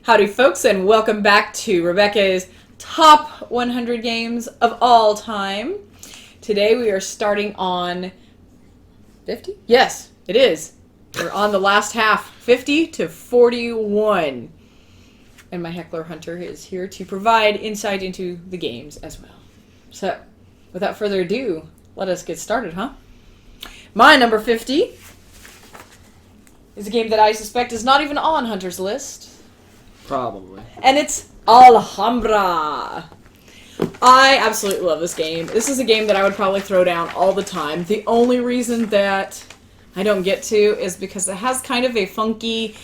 Howdy, folks, and welcome back to Rebecca's Top 100 Games of All Time. Today we are starting on 50? Yes, it is. We're on the last half, 50 to 41. And my heckler Hunter is here to provide insight into the games as well. So, without further ado, let us get started, huh? My number 50 is a game that I suspect is not even on Hunter's list. Probably. And it's Alhambra. I absolutely love this game. This is a game that I would probably throw down all the time. The only reason that I don't get to is because it has kind of a funky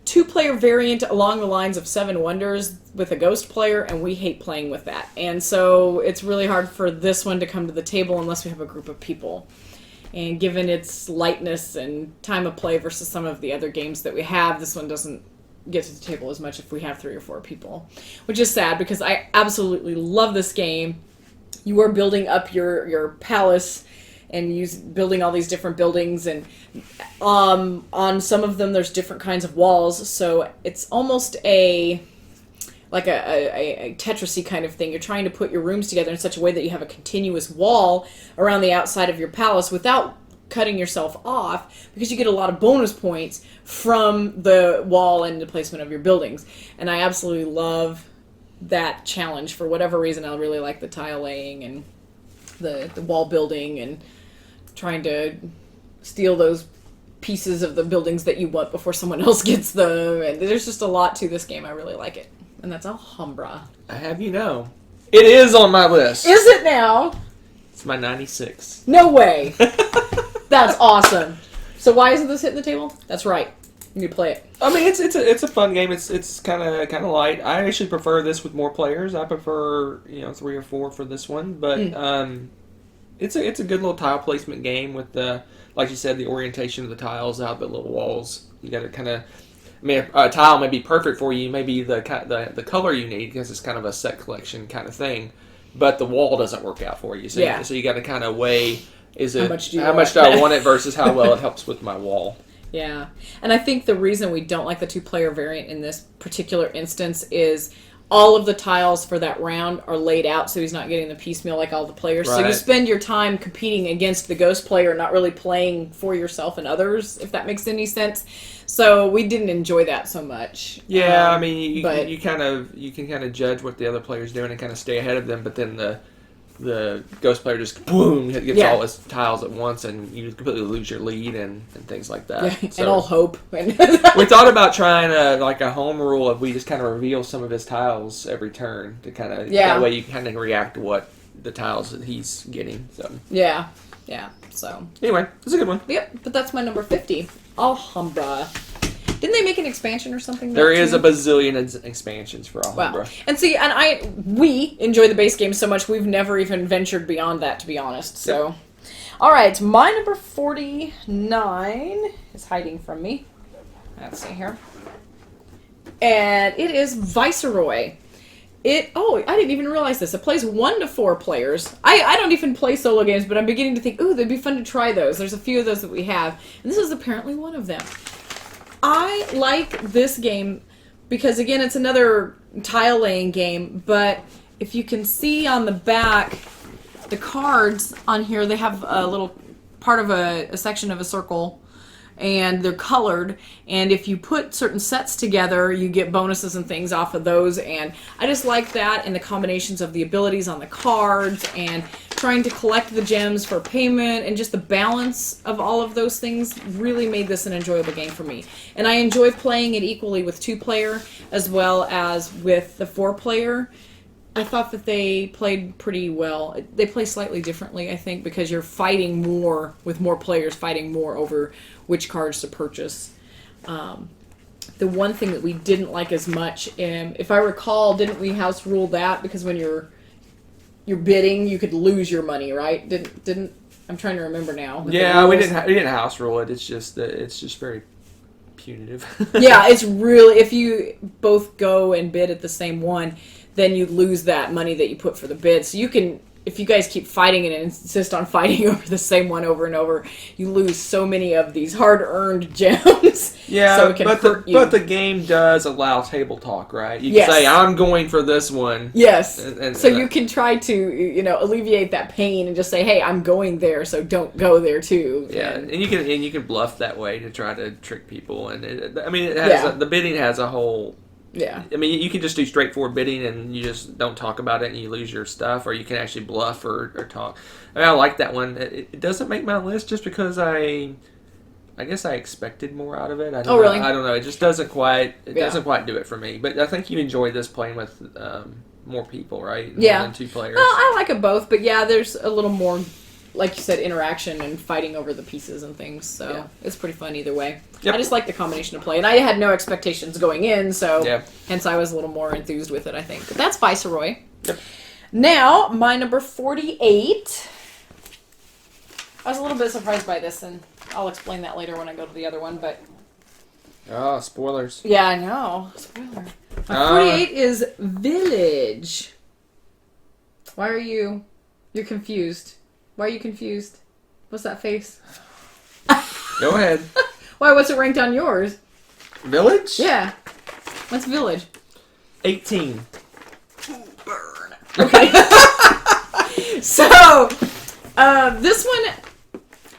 two-player variant along the lines of Seven Wonders with a ghost player, and we hate playing with that. And so it's really hard for this one to come to the table unless we have a group of people. And given its lightness and time of play versus some of the other games that we have, this one doesn't get to the table as much if we have 3 or 4 people, which is sad because I absolutely love this game. You are building up your palace and building all these different buildings, and on some of them there's different kinds of walls, so it's almost a Tetris-y kind of thing. You're trying to put your rooms together in such a way that you have a continuous wall around the outside of your palace without cutting yourself off, because you get a lot of bonus points from the wall and the placement of your buildings. And I absolutely love that challenge. For whatever reason, I really like the tile laying and the wall building and trying to steal those pieces of the buildings that you want before someone else gets them. And there's just a lot to this game. I really like it. And that's Alhambra. I have you know. It is on my list. Is it now? It's my 96. No way. That's awesome. So why isn't this hitting the table? That's right. You need to play it. I mean, it's a fun game. It's kind of light. I actually prefer this with more players. I prefer 3 or 4 for this one, but it's a good little tile placement game with the, like you said, the orientation of the tiles out the little walls. You got to kind of. I mean, a tile may be perfect for you, maybe the color you need because it's kind of a set collection kind of thing, but the wall doesn't work out for you. So so you got to kind of weigh. How much do I want it versus how well it helps with my wall? Yeah. And I think the reason we don't like the 2-player variant in this particular instance is all of the tiles for that round are laid out, so he's not getting the piecemeal like all the players. Right. So you spend your time competing against the ghost player, not really playing for yourself and others, if that makes any sense. So we didn't enjoy that so much. Yeah, I mean, you can kind of judge what the other player's doing and kind of stay ahead of them, but then the ghost player just boom gets all his tiles at once, and you completely lose your lead and things like that. Yeah, so, and all hope. We thought about trying a home rule of we just kind of reveal some of his tiles every turn to kind of that way you kind of react to what the tiles that he's getting. So yeah. So anyway, it's a good one. Yep, but that's my number 50, Alhambra. Didn't they make an expansion or something? There is a bazillion expansions for Alhambra. Wow. And see, we enjoy the base game so much, we've never even ventured beyond that, to be honest. So, yep. All right, my number 49 is hiding from me. Let's see here. And it is Viceroy. I didn't even realize this. It plays 1 to 4 players. I don't even play solo games, but I'm beginning to think, ooh, they'd be fun to try those. There's a few of those that we have. And this is apparently one of them. I like this game because, again, it's another tile-laying game, but if you can see on the back, the cards on here, they have a little part of a section of a circle, and they're colored, and if you put certain sets together, you get bonuses and things off of those, and I just like that, and the combinations of the abilities on the cards, and trying to collect the gems for payment, and just the balance of all of those things really made this an enjoyable game for me. And I enjoy playing it equally with 2-player as well as with the 4-player. I thought that they played pretty well. They play slightly differently, I think, because you're fighting more with more players, fighting more over which cards to purchase. The one thing that we didn't like as much, if I recall, didn't we house rule that? Because when you're bidding, you could lose your money, right? Didn't I'm trying to remember now. Yeah, we didn't house rule it. It's just very punitive. Yeah, it's really, if you both go and bid at the same one, then you lose that money that you put for the bid. So you can if you guys keep fighting and insist on fighting over the same one over and over, you lose so many of these hard-earned gems. Yeah, so it can hurt you. But the game does allow table talk, right? You can Yes. say, I'm going for this one. Yes. And so you can try to, alleviate that pain and just say, hey, I'm going there, so don't go there too. Yeah, and you can bluff that way to try to trick people. And it has the bidding has a whole... Yeah. I mean, you can just do straightforward bidding and you just don't talk about it and you lose your stuff, or you can actually bluff or talk. I mean, I like that one. It doesn't make my list just because I guess I expected more out of it. I don't really? know. I don't know. It just doesn't quite do it for me. But I think you enjoy this playing with more people, right? Yeah. More than 2 players. Well, I like it both, but yeah, there's a little more, like you said, interaction and fighting over the pieces and things. So it's pretty fun either way. Yep. I just like the combination of play, and I had no expectations going in, so Yeah. hence I was a little more enthused with it, I think. But that's Viceroy. Yep. Now, my number 48. I was a little bit surprised by this, and I'll explain that later when I go to the other one, but... Oh, spoilers. Yeah, I know. Spoiler. My 48 is Village. Why are you... You're confused. Why are you confused? What's that face? Go ahead. Why, what's it ranked on yours? Village? Yeah. What's Village? 18. Burn. Okay. So, this one...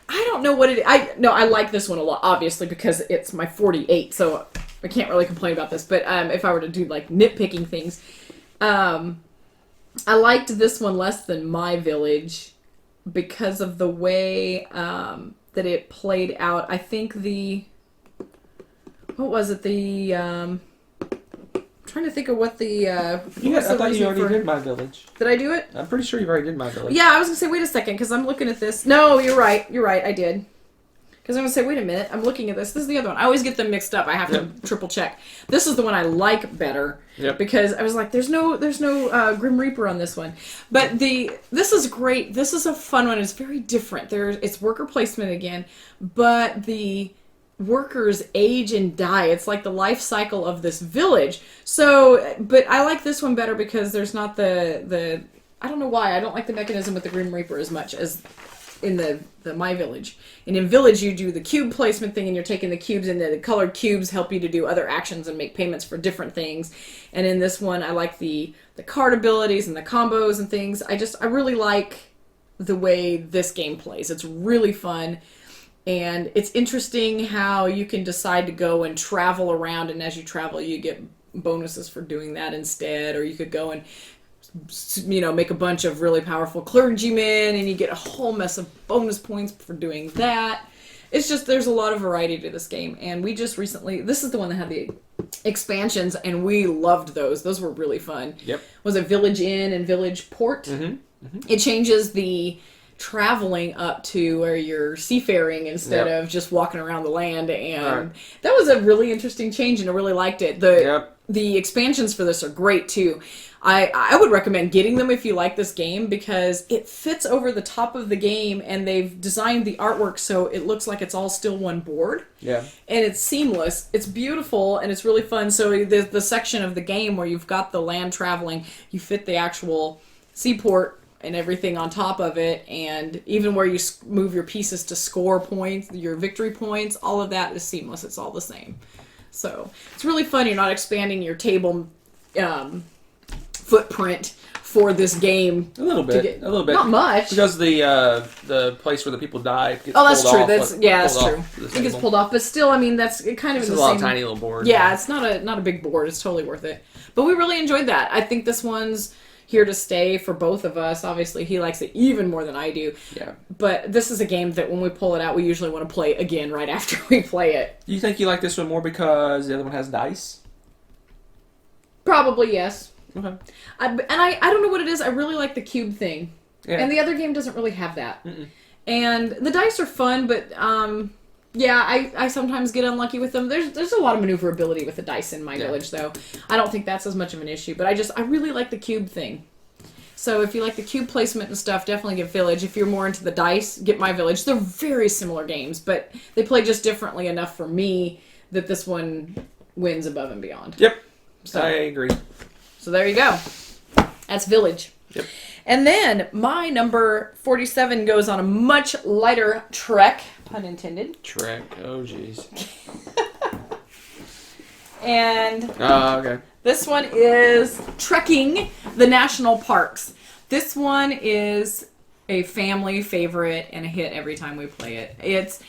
I don't know what it is. I like this one a lot, obviously, because it's my 48, so I can't really complain about this. But if I were to do, like, nitpicking things, I liked this one less than My Village because of the way that it played out. I think what was it? I'm trying to think of what the... I thought you already did My Village. Did I do it? I'm pretty sure you've already did My Village. Yeah, I was going to say, wait a second, because I'm looking at this. No, you're right, I did. Because I'm going to say, wait a minute, I'm looking at this. This is the other one. I always get them mixed up. I have to triple check. This is the one I like better. Yep. Because I was like, there's no Grim Reaper on this one. But this is great. This is a fun one. It's very different. It's worker placement again, but the workers age and die. It's like the life cycle of this village. So, but I like this one better because there's not the I don't know why. I don't like the mechanism with the Grim Reaper as much as in the My Village. And in Village, you do the cube placement thing, and you're taking the cubes, and the colored cubes help you to do other actions and make payments for different things. And in this one, I like the card abilities and the combos and things. I really like the way this game plays. It's really fun. And it's interesting how you can decide to go and travel around, and as you travel, you get bonuses for doing that instead. Or you could go and, make a bunch of really powerful clergymen, and you get a whole mess of bonus points for doing that. It's just, there's a lot of variety to this game. And we just recently, this is the one that had the expansions, and we loved those. Those were really fun. Yep. Was it Village Inn and Village Port? Mm-hmm. Mm-hmm. It changes the traveling up to where you're seafaring instead of just walking around the land, and that was a really interesting change, and I really liked it. The expansions for this are great too. I would recommend getting them if you like this game, because it fits over the top of the game, and they've designed the artwork so it looks like it's all still one board. Yeah. And it's seamless. It's beautiful, and it's really fun. So the section of the game where you've got the land traveling, you fit the actual seaport and everything on top of it, and even where you move your pieces to score points, your victory points, all of that is seamless. It's all the same. So it's really fun. You're not expanding your table footprint for this game. A little bit. Not much. Because the place where the people die gets that's pulled true. off. That's true. It gets pulled off, but still, I mean, that's kind of It's in a the lot same. of tiny little boards. Yeah, it's not a big board. It's totally worth it. But we really enjoyed that. I think this one's here to stay for both of us. Obviously, he likes it even more than I do. Yeah. But this is a game that when we pull it out, we usually want to play again right after we play it. Do you think you like this one more because the other one has dice? Probably, yes. Okay. I don't know what it is. I really like the cube thing. Yeah. And the other game doesn't really have that. Mm-mm. And the dice are fun, but yeah, I sometimes get unlucky with them. There's a lot of maneuverability with the dice in My Village, though. I don't think that's as much of an issue, but I really like the cube thing. So if you like the cube placement and stuff, definitely get Village. If you're more into the dice, get My Village. They're very similar games, but they play just differently enough for me that this one wins above and beyond. Yep. So, I agree. so there you go. That's Village. Yep. And then my number 47 goes on a much lighter trek, pun intended. Trek. Oh, jeez. And Okay. this one is Trekking the National Parks. This one is a family favorite and a hit every time we play it. It's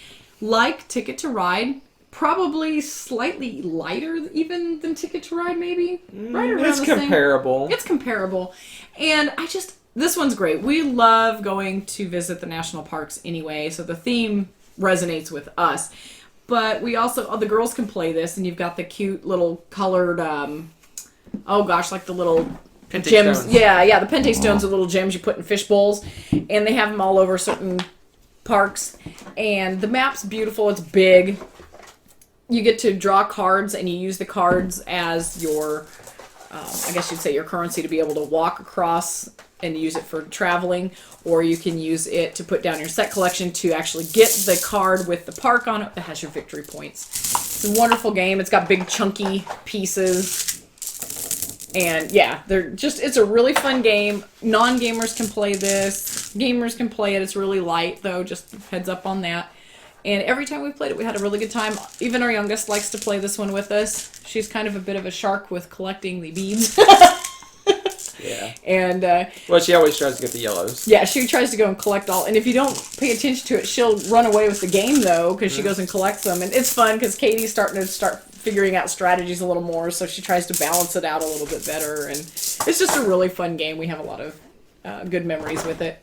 like Ticket to Ride, probably slightly lighter even than Ticket to Ride, maybe. Right around It's the same. comparable. It's comparable. And this one's great. We love going to visit the national parks anyway, so the theme resonates with us. But we also, the girls can play this, and you've got the cute little colored, like the little Pente gems. stones. Yeah, the Pente stones are little gems you put in fish bowls, and they have them all over certain parks. And the map's beautiful. It's big. You get to draw cards, and you use the cards as your, I guess you'd say your currency to be able to walk across and use it for traveling, or you can use it to put down your set collection to actually get the card with the park on it that has your victory points. It's a wonderful game. It's got big chunky pieces. And yeah, it's a really fun game. Non-gamers can play this. Gamers can play it. It's really light though, just heads up on that. And every time we played it, we had a really good time. Even our youngest likes to play this one with us. She's kind of a bit of a shark with collecting the beads. Yeah. And Well, she always tries to get the yellows. yeah, she tries to go and collect all. And if you don't pay attention to it, she'll run away with the game though, because she goes and collects them. And it's fun because Katie's starting to figuring out strategies a little more, so she tries to balance it out a little bit better. And it's just a really fun game. We have a lot of good memories with it.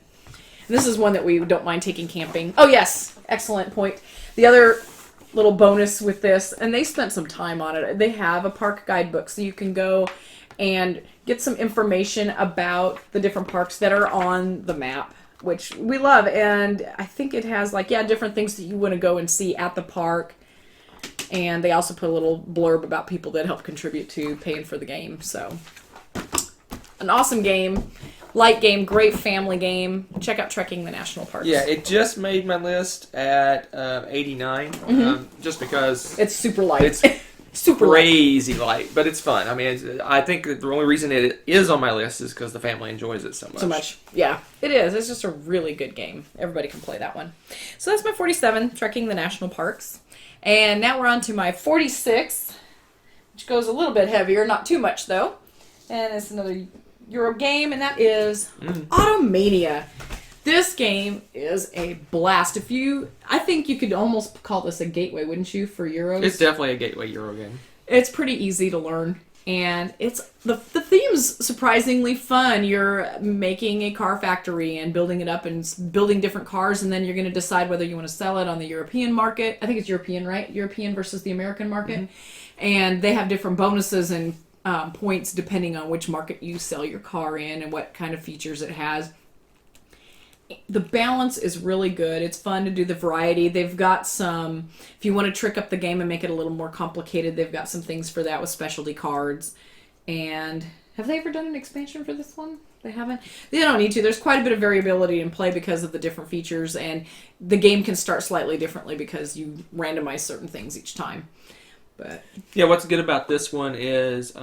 And this is one that we don't mind taking camping. Oh yes, excellent point. The other little bonus with this, and they spent some time on it, they have a park guidebook, so you can go and get some information about the different parks that are on the map, which we love. And I think it has different things that you want to go and see at the park. And they also put a little blurb about people that help contribute to paying for the game. So an awesome game, light game, great family game. Check out Trekking the National Parks. Yeah, it just made my list at 89, just because It's super light. it's super light. crazy light, but it's fun. I mean, I think that the only reason it is on my list is because the family enjoys it so much. So much. Yeah, it is. It's just a really good game. Everybody can play that one. So that's my 47, Trekking the National Parks. And now we're on to my 46, which goes a little bit heavier, not too much though. And it's another Euro game, and that is Automania. This game is a blast. I think you could almost call this a gateway, wouldn't you, for Euros? It's definitely a gateway Euro game. It's pretty easy to learn, and it's the theme's surprisingly fun. You're making a car factory and building it up and building different cars, and then you're going to decide whether you want to sell it on the European market. I think it's European, right? European versus the American market. Mm-hmm. And they have different bonuses and points depending on which market you sell your car in and what kind of features it has. The balance is really good. It's fun to do the variety. They've got some, if you want to trick up the game and make it a little more complicated, they've got some things for that with specialty cards. And have they ever done an expansion for this one? They haven't? They don't need to. There's quite a bit of variability in play because of the different features, and the game can start slightly differently because you randomize certain things each time. But yeah, what's good about this one is,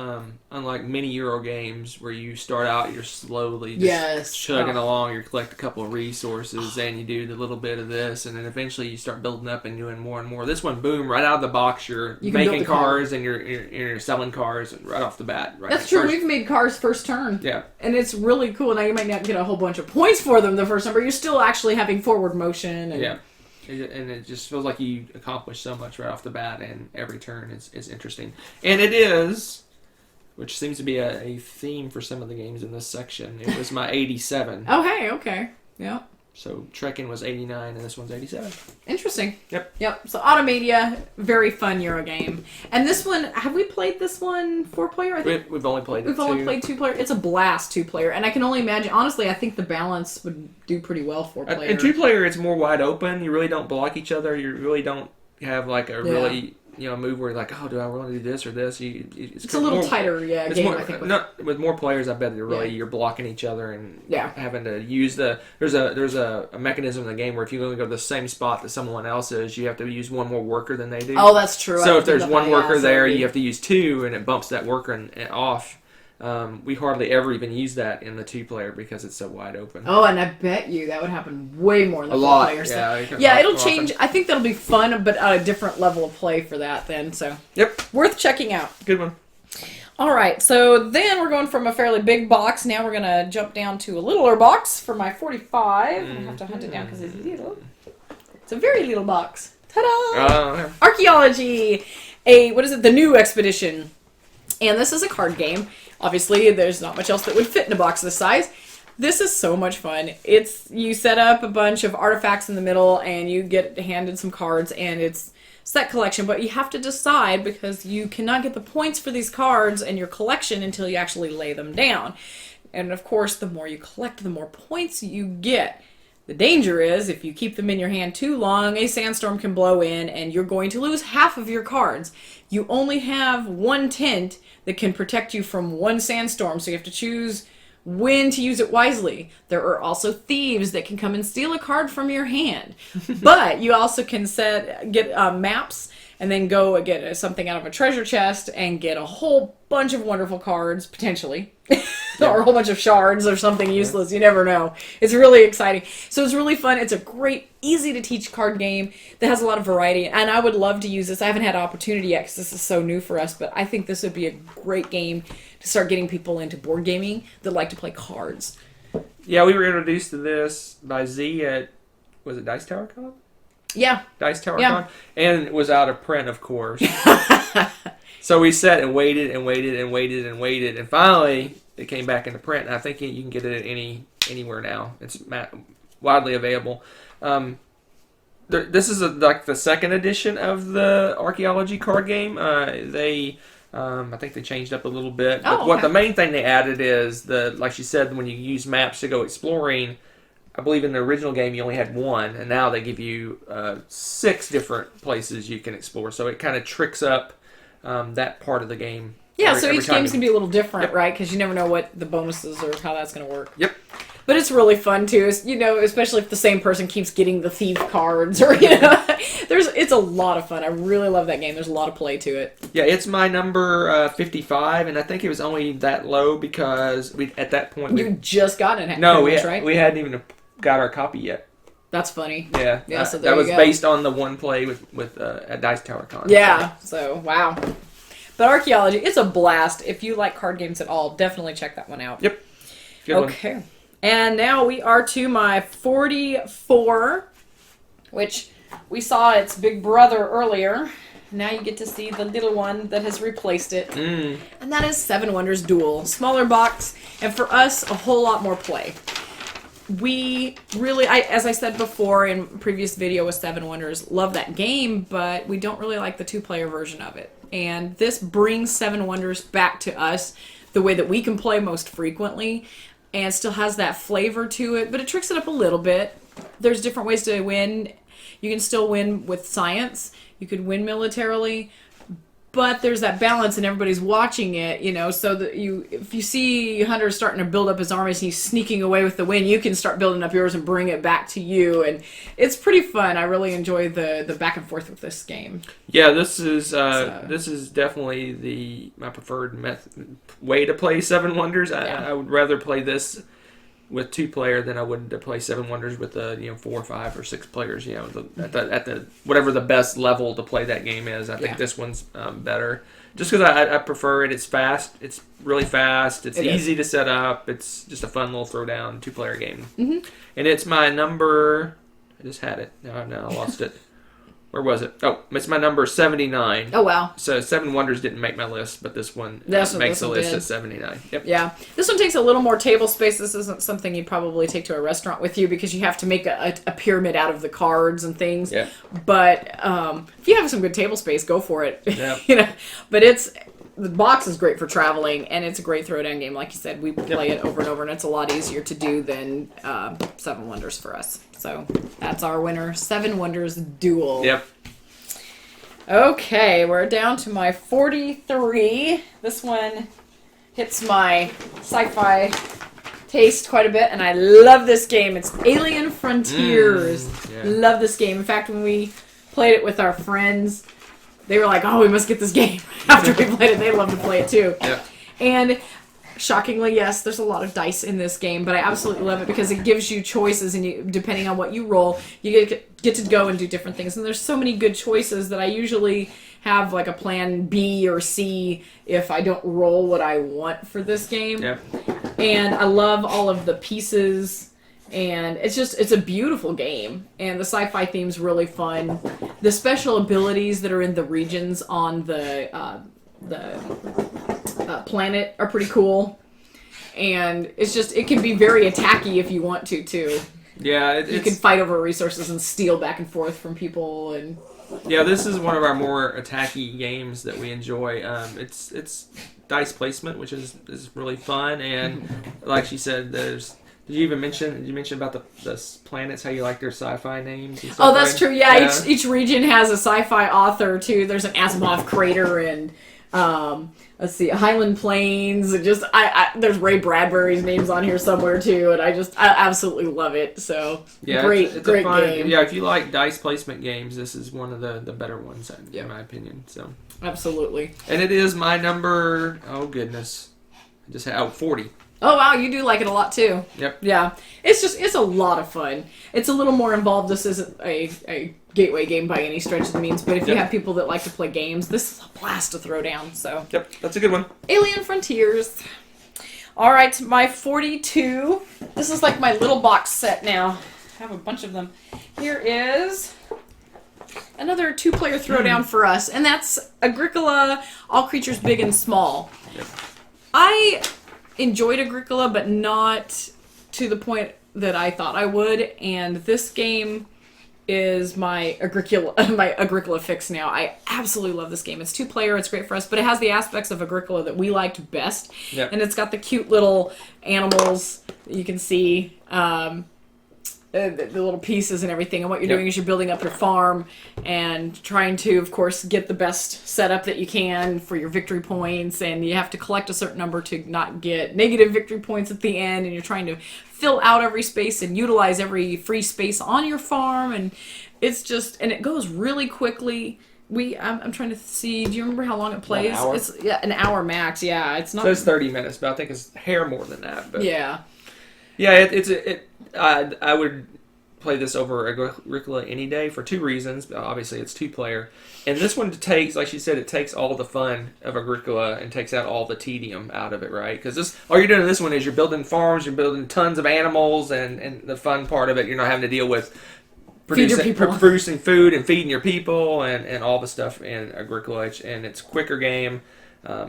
unlike many Euro games where you start out, you're slowly just chugging along, you collect a couple of resources, and you do the little bit of this, and then eventually you start building up and doing more and more. This one, boom, right out of the box, you're making cars and you're selling cars right off the bat. Right. That's true. We've made cars first turn. Yeah. And it's really cool. Now you might not get a whole bunch of points for them the first time, but you're still actually having forward motion. And yeah. And it just feels like you accomplish so much right off the bat, and every turn is interesting. And it is, which seems to be a theme for some of the games in this section. It was my 87. Oh, hey, okay. Yeah. So Trekking was 89, and this one's 87. Interesting. Yep. So Automania, very fun Euro game. And this one, have we played this one 4-player? I think We've only played it We've only played 2-player. It's a blast 2-player. And I can only imagine, honestly, I think the balance would do pretty well 4-player. In 2-player, it's more wide open. You really don't block each other. You really don't have like a really move where you're like, oh, do I want to do this or this? It's a little tighter, game. More, I think with more players, I bet you're blocking each other and having to use there's a mechanism in the game where if you only go to the same spot that someone else is, you have to use one more worker than they do. Oh, that's true. So if there's one worker there, you have to use two, and it bumps that worker off. we hardly ever even use that in the 2-player because it's so wide open. Oh, and I bet you that would happen way more in the A lot, 4-player. yeah. It'll change. I think that'll be fun, but at a different level of play for that then. So, Yep. Worth checking out. Good one. All right, so then we're going from a fairly big box. Now we're going to jump down to a littler box for my 45. I have to hunt it down because it's little. It's a very little box. Ta-da! Archaeology. The new expedition. And this is a card game. Obviously, there's not much else that would fit in a box this size. This is so much fun. You set up a bunch of artifacts in the middle, and you get handed some cards, and it's set collection, but you have to decide because you cannot get the points for these cards in your collection until you actually lay them down. And of course, the more you collect, the more points you get. The danger is, if you keep them in your hand too long, a sandstorm can blow in and you're going to lose half of your cards. You only have one tent that can protect you from one sandstorm, so you have to choose when to use it wisely. There are also thieves that can come and steal a card from your hand. But you also can get maps and then go get something out of a treasure chest and get a whole bunch of wonderful cards, potentially. Or a whole bunch of shards or something useless. You never know. It's really exciting. So it's really fun. It's a great, easy to teach card game that has a lot of variety. And I would love to use this. I haven't had opportunity yet because this is so new for us. But I think this would be a great game to start getting people into board gaming that like to play cards. Yeah, we were introduced to this by Z at, was it Dice Tower Con? Yeah. Dice Tower Con? And it was out of print, of course. So we sat and waited and waited and waited and waited. And finally, it came back into print. And I think you can get it anywhere now. It's widely available. This is like the second edition of the archaeology card game. I think they changed up a little bit. But what the main thing they added is, like she said, when you use maps to go exploring, I believe in the original game you only had one, and now they give you 6 different places you can explore. So it kind of tricks up that part of the game. Yeah, so each game's going to be a little different, right? Because you never know what the bonuses or how that's going to work. Yep. But it's really fun, too. Especially if the same person keeps getting the thief cards. Or it's a lot of fun. I really love that game. There's a lot of play to it. Yeah, it's my number 55, and I think it was only that low because at that point... You just got it, right? We hadn't even got our copy yet. That's funny. Yeah. So that was based on the one play with at Dice Tower Con. Yeah, so wow. But Archaeology, it's a blast. If you like card games at all, definitely check that one out. Yep. Good okay. One. And now we are to my 44, which we saw its big brother earlier. Now you get to see the little one that has replaced it. And that is Seven Wonders Duel. Smaller box, and for us, a whole lot more play. We really, as I said before in previous video with Seven Wonders, love that game, but we don't really like the 2-player version of it. And this brings Seven Wonders back to us the way that we can play most frequently, and still has that flavor to it, but it tricks it up a little bit. There's different ways to win. You can still win with science. You could win militarily. But there's that balance and everybody's watching it, so that if you see Hunter starting to build up his armies and he's sneaking away with the win, you can start building up yours and bring it back to you. And it's pretty fun. I really enjoy the back and forth with this game. Yeah, this is definitely my preferred way to play Seven Wonders. I would rather play this with 2-player than I would to play Seven Wonders with 4 or 5 or 6 players. At the whatever the best level to play that game is. I think this one's better, just because I prefer it. It's fast. It's really fast. It's easy to set up. It's just a fun little throwdown 2-player game. Mm-hmm. And it's my number. I just had it. Now I lost it. Where was it? Oh, it's my number 79. Oh, wow. So Seven Wonders didn't make my list, but this one makes the list at 79. Yep. Yeah. This one takes a little more table space. This isn't something you'd probably take to a restaurant with you because you have to make a pyramid out of the cards and things. Yeah. But if you have some good table space, go for it. Yeah. But the box is great for traveling, and it's a great throwdown game. Like you said, we play it over and over, and it's a lot easier to do than Seven Wonders for us. So that's our winner, Seven Wonders Duel. Yep. Okay, we're down to my 43. This one hits my sci-fi taste quite a bit, and I love this game. It's Alien Frontiers. Love this game. In fact, when we played it with our friends, they were like, "Oh, we must get this game." After we played it, they love to play it too. Yeah. And Shockingly, yes, there's a lot of dice in this game, but I absolutely love it because it gives you choices, and depending on what you roll, you get to go and do different things. And there's so many good choices that I usually have like a plan B or C if I don't roll what I want for this game. Yep. And I love all of the pieces, and it's a beautiful game, and the sci-fi theme's really fun. The special abilities that are in the regions on the planet are pretty cool, and it can be very attacky if you want to too. Yeah, you can fight over resources and steal back and forth from people, and yeah, this is one of our more attacky games that we enjoy. It's dice placement, which is really fun, and like she said, did you mention about the planets, how you like their sci-fi names and stuff? Oh, that's true. Yeah, each region has a sci-fi author too. There's an Asimov crater, and let's see, Highland Plains, and there's Ray Bradbury's names on here somewhere too, and I absolutely love it. So yeah, great it's a fun game. Yeah, if you like dice placement games, this is one of the better ones in my opinion. So absolutely. And it is my number. Oh goodness, I just had 40. Oh wow, you do like it a lot too. Yep. Yeah, it's a lot of fun. It's a little more involved. This isn't a gateway game by any stretch of the means, but if you have people that like to play games, this is a blast to throw down. So. Yep, that's a good one. Alien Frontiers. All right, my 42. This is like my little box set now. I have a bunch of them. Here is another 2-player throwdown for us, and that's Agricola, All Creatures Big and Small. Yep. I enjoyed Agricola, but not to the point that I thought I would, and this game is my Agricola fix now. I absolutely love this game. It's 2-player, it's great for us, but it has the aspects of Agricola that we liked best. Yep. And it's got the cute little animals that you can see, the little pieces and everything, and what you're doing is you're building up your farm and trying to, of course, get the best setup that you can for your victory points, and you have to collect a certain number to not get negative victory points at the end, and you're trying to fill out every space and utilize every free space on your farm, and and it goes really quickly. I'm trying to see, do you remember how long it plays? 1 hour? It's an hour max, yeah. It's not. So it's 30 minutes, but I think it's hair more than that. But yeah. Yeah, I would play this over Agricola any day for 2 reasons. Obviously, it's 2-player. And this one takes, like she said, it takes all the fun of Agricola and takes out all the tedium out of it, right? Because all you're doing in this one is you're building farms, you're building tons of animals, and the fun part of it, you're not having to deal with producing food and feeding your people and all the stuff in Agricola. And it's a quicker game,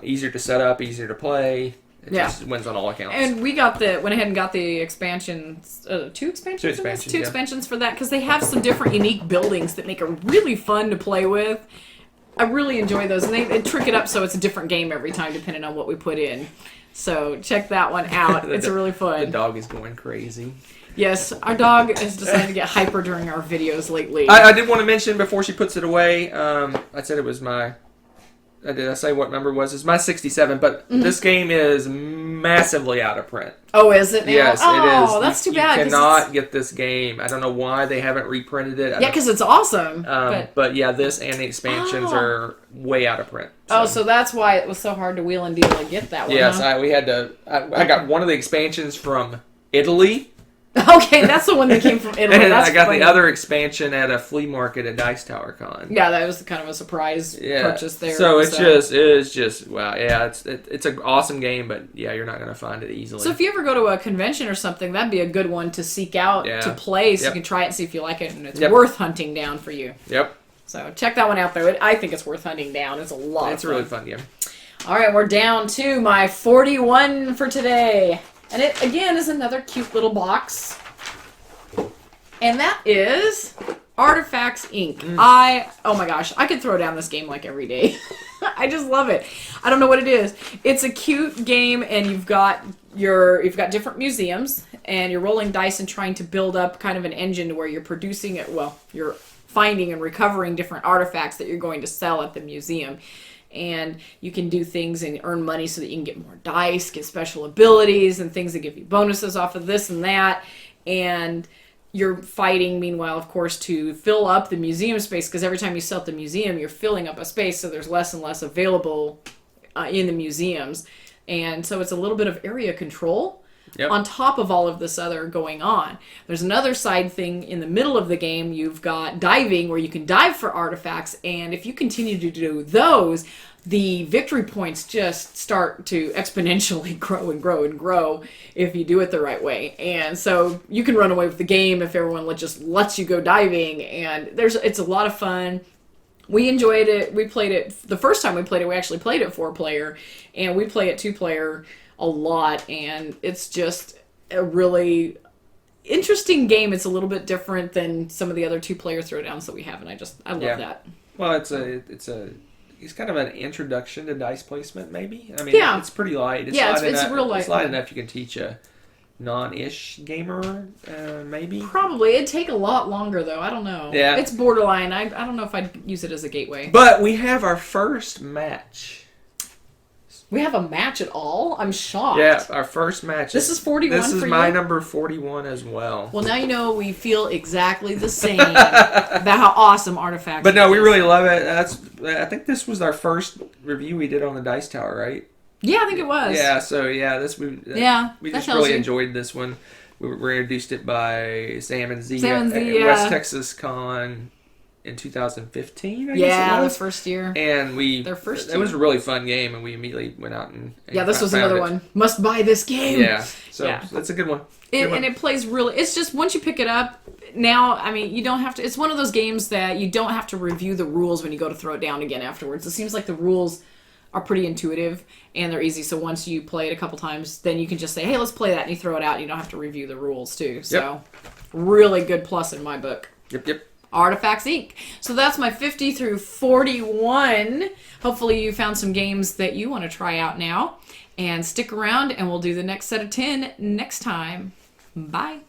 easier to set up, easier to play. It just wins on all accounts. And we went ahead and got the expansions, 2 expansions? 2 expansions, 2 expansions for that, because they have some different unique buildings that make it really fun to play with. I really enjoy those, and they trick it up so it's a different game every time, depending on what we put in. So check that one out. It's really fun. The dog is going crazy. Yes, our dog has decided to get hyper during our videos lately. I did want to mention before she puts it away, I said it was my... Did I say what number it was? It's my 67, but this game is massively out of print. Oh, is it now? Yes, it is. Oh, that's too bad. You cannot get this game. I don't know why they haven't reprinted it. Yeah, because it's awesome. But yeah, this and the expansions are way out of print. So that's why it was so hard to wheel and deal to get that one. Yes, huh? we had to. I got one of the expansions from Italy. Okay, that's the one that came from Italy. And that's I got funny. the other expansion at a flea market at Dice Tower Con. Yeah, that was kind of a surprise purchase there. So it is just wow. Yeah, it's an awesome game, but yeah, you're not going to find it easily. So if you ever go to a convention or something, that'd be a good one to seek out to play, so you can try it and see if you like it, and it's worth hunting down for you. Yep. So check that one out, though. I think it's worth hunting down. It's a lot of fun. It's a really fun game. All right, we're down to my 41 for today, and it again is another cute little box. And that is Artifacts Inc. Oh my gosh, I could throw down this game like every day. I just love it. I don't know what it is. It's a cute game, and you've got different museums, and you're rolling dice and trying to build up kind of an engine where you're producing it. Well, you're finding and recovering different artifacts that you're going to sell at the museum. And you can do things and earn money so that you can get more dice, get special abilities, and things that give you bonuses off of this and that. And you're fighting, meanwhile, of course, to fill up the museum space, because every time you sell at the museum, you're filling up a space, so there's less and less available in the museums. And so it's a little bit of area control Yep. on top of all of this other going on. There's another side thing in the middle of the game. You've got diving, where you can dive for artifacts, and if you continue to do those, the victory points just start to exponentially grow and grow and grow if you do it the right way. And so you can run away with the game if everyone just lets you go diving, and it's a lot of fun. We enjoyed it. We played it the first time we played it. We actually played it 4-player, and we play it 2-player a lot, and it's just a really interesting game. It's a little bit different than some of the other 2-player throwdowns that we have, and I love that. Well, it's kind of an introduction to dice placement, maybe. I mean, Yeah. it's pretty light. It's real light. It's light enough you can teach a non-ish gamer, maybe. Probably. It'd take a lot longer, though. I don't know. Yeah. It's borderline. I don't know if I'd use it as a gateway. But we have our first match. We have a match at all? I'm shocked. Yeah, our first match. This is 41 This is for my you? number 41 as well. Well, now you know we feel exactly the same about how awesome Artifacts But no, is. we really love it. I think this was our first review we did on the Dice Tower, right? Yeah, I think it was. Yeah, so we Yeah, we that just tells really you. enjoyed this one. We were introduced it by Sam and Z Sam and at Z, yeah. West Texas Con in 2015, I guess Yeah, it the was. first year. And Their first it was a really fun game, and we immediately went out and Yeah, this was found another it. one. Must buy this game. Yeah, so Yeah. that's a good one. Good one. And it plays really. It's just once you pick it up, now, I mean, you don't have to. It's one of those games that you don't have to review the rules when you go to throw it down again afterwards. It seems like the rules are pretty intuitive and they're easy. So once you play it a couple times, then you can just say, hey, let's play that, and you throw it out, and you don't have to review the rules, too. So, really good plus in my book. Yep. Artifacts Inc. So that's my 50 through 41. Hopefully you found some games that you want to try out now. And stick around, and we'll do the next set of 10 next time. Bye.